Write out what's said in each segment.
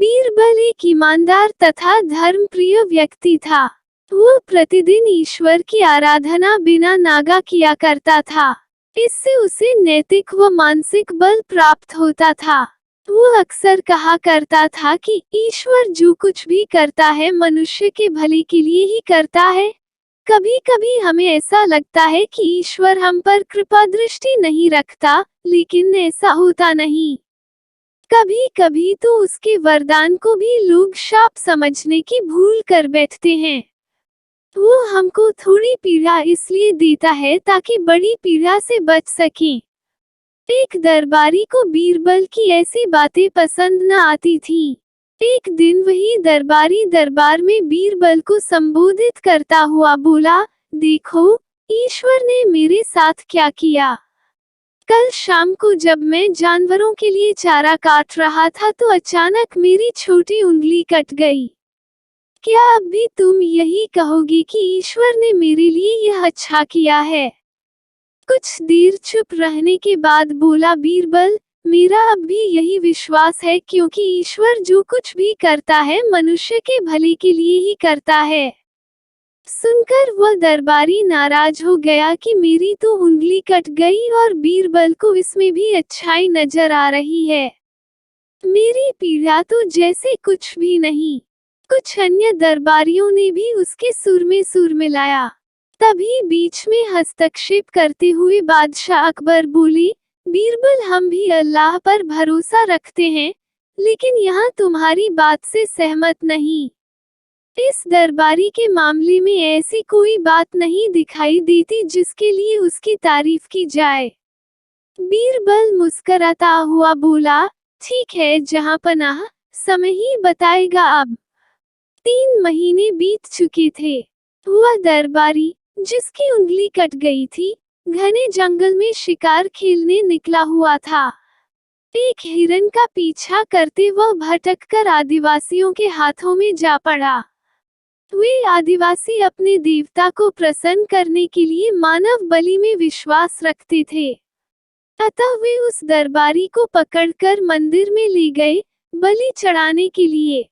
बीरबल एक ईमानदार तथा धर्मप्रिय व्यक्ति था। वो प्रतिदिन ईश्वर की आराधना बिना नागा किया करता था। इससे उसे नैतिक व मानसिक बल प्राप्त होता था। वो अक्सर कहा करता था कि ईश्वर जो कुछ भी करता है मनुष्य के भले के लिए ही करता है। कभी कभी हमें ऐसा लगता है कि ईश्वर हम पर कृपा दृष्टि नहीं रखता, लेकिन ऐसा होता नहीं। कभी कभी तो उसके वरदान को भी लोग शाप समझने की भूल कर बैठते हैं। वो हमको थोड़ी पीड़ा इसलिए देता है ताकि बड़ी पीड़ा से बच सकें। एक दरबारी को बीरबल की ऐसी बातें पसंद न आती थी। एक दिन वही दरबारी दरबार में बीरबल को संबोधित करता हुआ बोला, देखो, ईश्वर ने मेरे साथ क्या किया। कल शाम को जब मैं जानवरों के लिए चारा काट रहा था तो अचानक मेरी छोटी उंगली कट गई। क्या अब भी तुम यही कहोगे कि ईश्वर ने मेरे लिए यह अच्छा किया है? कुछ देर चुप रहने के बाद बोला बीरबल, मेरा अब भी यही विश्वास है क्योंकि ईश्वर जो कुछ भी करता है मनुष्य के भले के लिए ही करता है। सुनकर वह दरबारी नाराज हो गया कि मेरी तो उंगली कट गई और बीरबल को इसमें भी अच्छाई नजर आ रही है। मेरी पीड़ा तो जैसे कुछ भी नहीं। कुछ अन्य दरबारियों ने भी उसके सुर में सुर मिलाया। तभी बीच में हस्तक्षेप करते हुए बादशाह अकबर बोले, बीरबल, हम भी अल्लाह पर भरोसा रखते हैं, लेकिन यहाँ तुम्हारी बात से सहमत नहीं। इस दरबारी के मामले में ऐसी कोई बात नहीं दिखाई देती जिसके लिए उसकी तारीफ की जाए। बीरबल मुस्कुराता हुआ बोला, ठीक है जहांपनाह, समय ही बताएगा। अब 3 महीने बीत चुके थे। वह दरबारी, जिसकी उंगली कट गई थी, घने जंगल में शिकार खेलने निकला हुआ था। एक हिरन का पीछा करते वह भटककर आदिवासियों के हाथों में जा पड़ा। वे आदिवासी अपने देवता को प्रसन्न करने के लिए मानव बलि में विश्वास रखते थे। अतः वे उस दरबारी को पकड़कर मंदिर में ले गए, बलि चढ़ाने के लिए।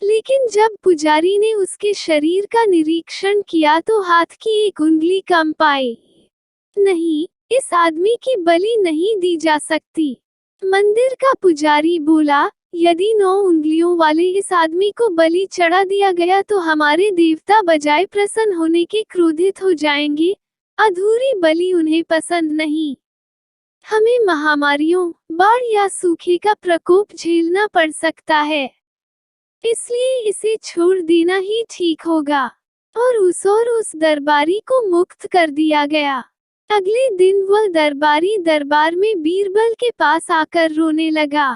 लेकिन जब पुजारी ने उसके शरीर का निरीक्षण किया तो हाथ की एक उंगली कम पाई। नहीं, इस आदमी की बलि नहीं दी जा सकती। मंदिर का पुजारी बोला, यदि 9 उंगलियों वाले इस आदमी को बलि चढ़ा दिया गया तो हमारे देवता बजाय प्रसन्न होने के क्रोधित हो जाएंगे। अधूरी बलि उन्हें पसंद नहीं। हमें महामारियों, बाढ़ या सूखे का प्रकोप झेलना पड़ सकता है, इसलिए इसे छोड़ देना ही ठीक होगा। और उस दरबारी को मुक्त कर दिया गया। अगले दिन वह दरबारी दरबार में बीरबल के पास आकर रोने लगा।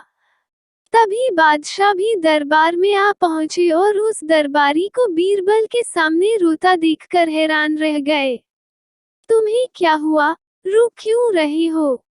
तभी बादशाह भी दरबार में आ पहुंचे और उस दरबारी को बीरबल के सामने रोता देखकर हैरान रह गए। तुम्हें क्या हुआ, रो क्यों रहे हो?